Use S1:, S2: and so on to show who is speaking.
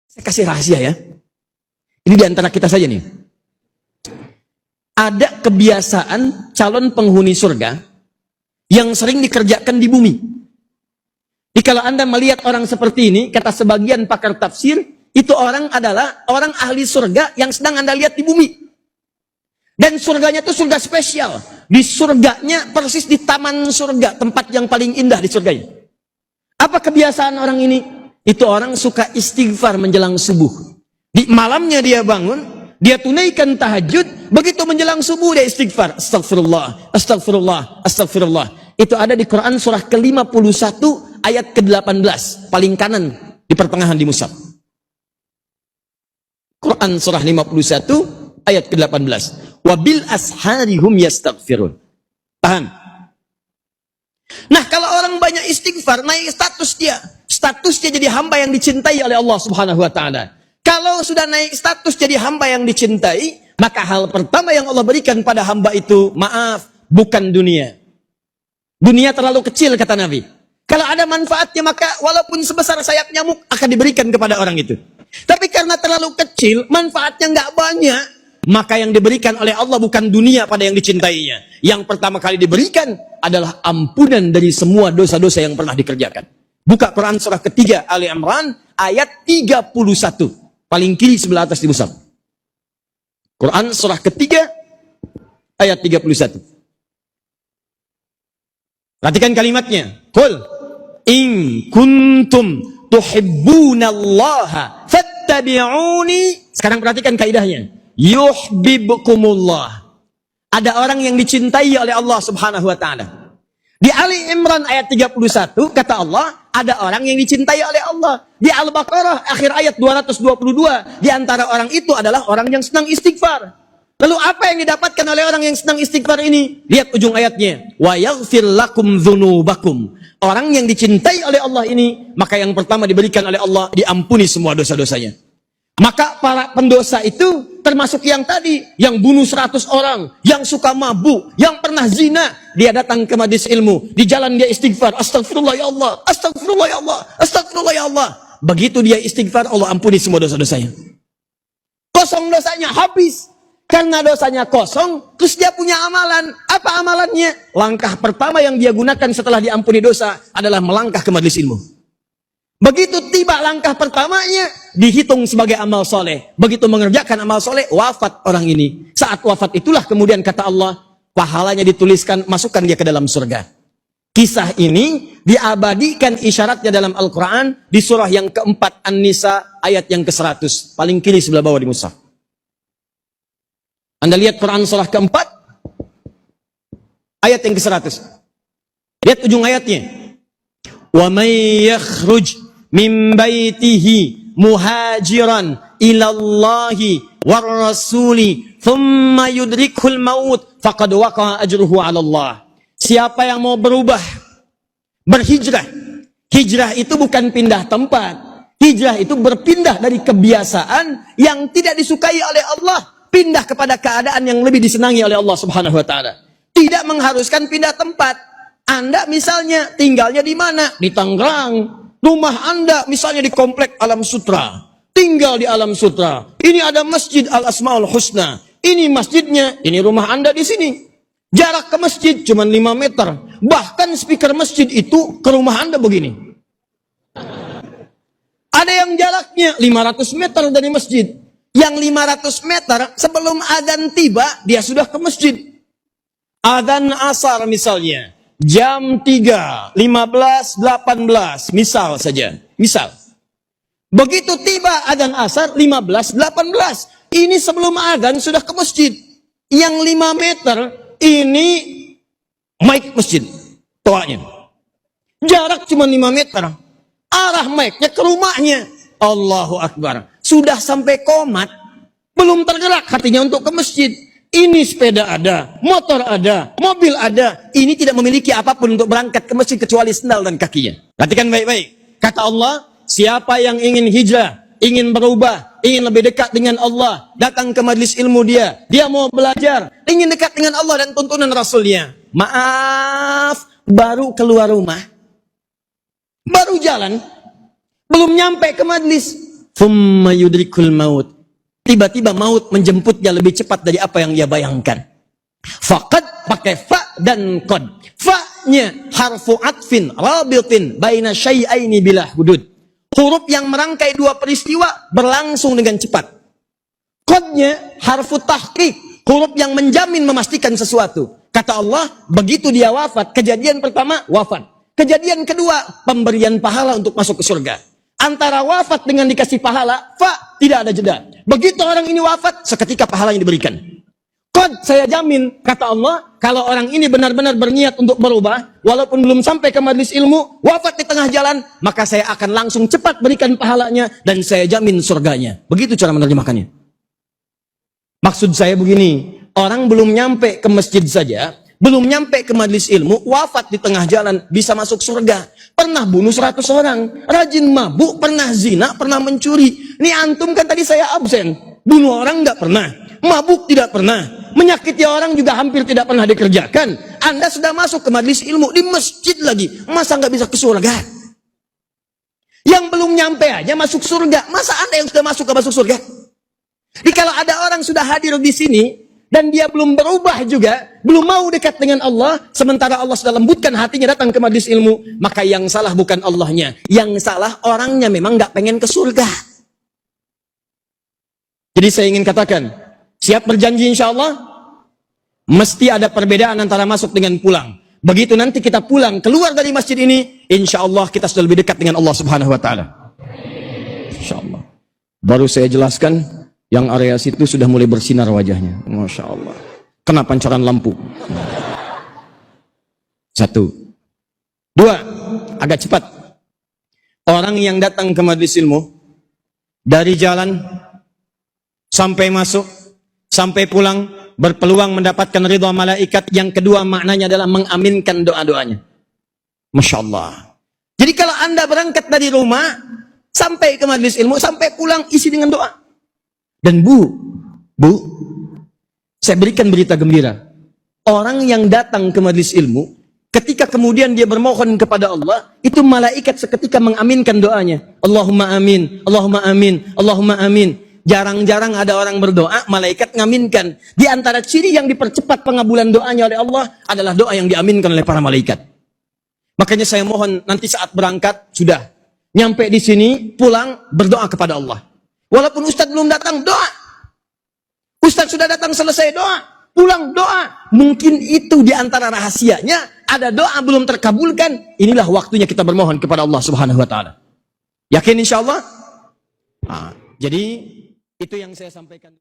S1: Saya kasih rahasia ya. Ini diantara kita saja nih. Ada kebiasaan calon penghuni surga yang sering dikerjakan di bumi. Jadi kalau Anda melihat orang seperti ini, kata sebagian pakar tafsir, itu orang adalah orang ahli surga yang sedang Anda lihat di bumi. Dan surganya itu surga spesial. Di surganya persis di taman surga, tempat yang paling indah di surganya. Apa kebiasaan orang ini? Itu orang suka istighfar menjelang subuh. Di malamnya dia bangun, dia tunaikan tahajud, begitu menjelang subuh dia istighfar. Astagfirullah, astagfirullah, astagfirullah. Itu ada di Quran surah ke-51 ayat ke-18, paling kanan di pertengahan di mushaf. Quran surah 51 ayat ke-18. Wabil asharihum yastaghfirun. Paham? Nah, kalau orang banyak istighfar, naik status dia. Status dia jadi hamba yang dicintai oleh Allah Subhanahu wa taala. Kalau sudah naik status jadi hamba yang dicintai, maka hal pertama yang Allah berikan pada hamba itu, maaf, bukan dunia. Dunia terlalu kecil kata Nabi. Kalau ada manfaatnya maka walaupun sebesar sayap nyamuk akan diberikan kepada orang itu. Tapi karena terlalu kecil, manfaatnya nggak banyak, maka yang diberikan oleh Allah bukan dunia pada yang dicintainya. Yang pertama kali diberikan adalah ampunan dari semua dosa-dosa yang pernah dikerjakan. Buka Quran surah ketiga Ali Imran ayat 31. Paling kiri sebelah atas di mushaf. Quran surah ketiga ayat 31. Perhatikan kalimatnya. Qul in kuntum tuhibbunallaha fattabi'uni. Sekarang perhatikan kaidahnya. Yuhibbukumullah. Ada orang yang dicintai oleh Allah Subhanahu wa taala. Di Ali Imran ayat 31 kata Allah, ada orang yang dicintai oleh Allah. Di Al-Baqarah akhir ayat 222, di antara orang itu adalah orang yang senang istighfar. Lalu apa yang didapatkan oleh orang yang senang istighfar ini? Lihat ujung ayatnya. Wa yaghfir lakum dzunubakum. Orang yang dicintai oleh Allah ini, maka yang pertama diberikan oleh Allah, diampuni semua dosa-dosanya. Maka para pendosa itu termasuk yang tadi, yang bunuh 100 orang, yang suka mabuk, yang pernah zina, dia datang ke majelis ilmu, di jalan dia istighfar, astagfirullah ya Allah, astagfirullah ya Allah, astagfirullah ya Allah. Begitu dia istighfar, Allah ampuni semua dosa-dosanya. Kosong dosanya, habis. Karena dosanya kosong, terus dia punya amalan. Apa amalannya? Langkah pertama yang dia gunakan setelah diampuni dosa adalah melangkah ke majelis ilmu. Begitu tiba langkah pertamanya, dihitung sebagai amal soleh. Begitu mengerjakan amal soleh, wafat orang ini. Saat wafat itulah kemudian kata Allah, pahalanya dituliskan, masukkan dia ke dalam surga. Kisah ini diabadikan isyaratnya dalam Al-Quran di surah yang keempat An-Nisa ayat yang ke-100. Paling kiri sebelah bawah di mushaf. Anda lihat Quran surah keempat ayat yang ke-100. Lihat ujung ayatnya. Wa may yakhruj min baitihi muhajiran ilallahi war rasuli thumma yudrikhul maut faqad waqa'a ajruhu 'ala Allah. Siapa yang mau berubah, berhijrah. Hijrah itu bukan pindah tempat. Hijrah itu berpindah dari kebiasaan yang tidak disukai oleh Allah, pindah kepada keadaan yang lebih disenangi oleh Allah Subhanahu wa taala. Tidak mengharuskan pindah tempat. Anda misalnya tinggalnya di mana? Di Tangerang. Rumah Anda misalnya di komplek Alam Sutra. Tinggal di Alam Sutra. Ini ada Masjid Al-Asmaul Husna. Ini masjidnya, ini rumah Anda di sini. Jarak ke masjid cuma 5 meter. Bahkan speaker masjid itu ke rumah Anda begini. Ada yang jaraknya 500 meter dari masjid. Yang 500 meter sebelum adzan tiba, dia sudah ke masjid. Adzan asar misalnya, jam 3, 15, 18, misal saja. Misal. Begitu tiba adzan asar, 15, 18. Ini sebelum adzan sudah ke masjid. Yang 5 meter, ini mic masjid. Toanya. Jarak cuma 5 meter. Arah mic-nya ke rumahnya. Allahu Akbar. Sudah sampai komat, belum tergerak hatinya untuk ke masjid. Ini sepeda ada, motor ada, mobil ada. Ini tidak memiliki apapun untuk berangkat ke masjid kecuali sendal dan kakinya. Perhatikan baik-baik. Kata Allah, siapa yang ingin hijrah, ingin berubah, ingin lebih dekat dengan Allah, datang ke majelis ilmu dia mau belajar, ingin dekat dengan Allah dan tuntunan Rasulnya. Maaf, baru keluar rumah, baru jalan, belum nyampe ke majelis, thumma yudrikul maut. Tiba-tiba maut menjemputnya lebih cepat dari apa yang dia bayangkan. Faqad pakai fa dan qad. Fa-nya harfu atfin rabitin baina syai'aini bila hudud. Huruf yang merangkai dua peristiwa berlangsung dengan cepat. Qadnya harfu tahqiq, huruf yang menjamin memastikan sesuatu. Kata Allah, begitu dia wafat, kejadian pertama wafat. Kejadian kedua, pemberian pahala untuk masuk ke surga. Antara wafat dengan dikasih pahala, fa, tidak ada jeda. Begitu orang ini wafat, seketika pahala yang diberikan. Qad, saya jamin, kata Allah, kalau orang ini benar-benar berniat untuk berubah, walaupun belum sampai ke majelis ilmu, wafat di tengah jalan, maka saya akan langsung cepat berikan pahalanya, dan saya jamin surganya. Begitu cara menerjemahkannya. Maksud saya begini, orang belum nyampe ke masjid saja, belum nyampe ke majelis ilmu, wafat di tengah jalan, bisa masuk surga. Pernah bunuh 100 orang, rajin mabuk, pernah zina, pernah mencuri. Ini antum kan tadi saya absen. Bunuh orang nggak pernah, mabuk tidak pernah, menyakiti orang juga hampir tidak pernah dikerjakan. Anda sudah masuk ke majelis ilmu, di masjid lagi, masa nggak bisa ke surga? Yang belum nyampe aja masuk surga, masa Anda yang sudah masuk ke masuk surga? Jadi kalau ada orang sudah hadir di sini, dan dia belum berubah juga, belum mau dekat dengan Allah, sementara Allah sudah lembutkan hatinya datang ke majelis ilmu, maka yang salah bukan Allahnya, yang salah orangnya memang nggak pengen ke surga. Jadi saya ingin katakan, siap berjanji insya Allah, mesti ada perbedaan antara masuk dengan pulang. Begitu nanti kita pulang, keluar dari masjid ini, insya Allah kita sudah lebih dekat dengan Allah Subhanahu Wa Taala. Insya Allah. Baru saya jelaskan, yang area situ sudah mulai bersinar wajahnya. Masya Allah. Kena pancaran lampu. 1. 2. Agak cepat. Orang yang datang ke majelis ilmu, dari jalan, sampai masuk, sampai pulang, berpeluang mendapatkan ridha malaikat. Yang kedua maknanya adalah mengaminkan doa-doanya. Masya Allah. Jadi kalau Anda berangkat dari rumah, sampai ke majelis ilmu, sampai pulang, isi dengan doa. Dan bu, saya berikan berita gembira. Orang yang datang ke majelis ilmu, ketika kemudian dia bermohon kepada Allah, itu malaikat seketika mengaminkan doanya. Allahumma amin, Allahumma amin, Allahumma amin. Jarang-jarang ada orang berdoa, malaikat ngaminkan. Di antara ciri yang dipercepat pengabulan doanya oleh Allah, adalah doa yang diaminkan oleh para malaikat. Makanya saya mohon nanti saat berangkat, sudah nyampe di sini, pulang, berdoa kepada Allah. Walaupun Ustadz belum datang, doa. Ustadz sudah datang, selesai doa. Pulang, doa. Mungkin itu di antara rahasianya. Ada doa belum terkabulkan. Inilah waktunya kita bermohon kepada Allah Subhanahu Wa Taala. Yakin insya Allah? Jadi itu yang saya sampaikan.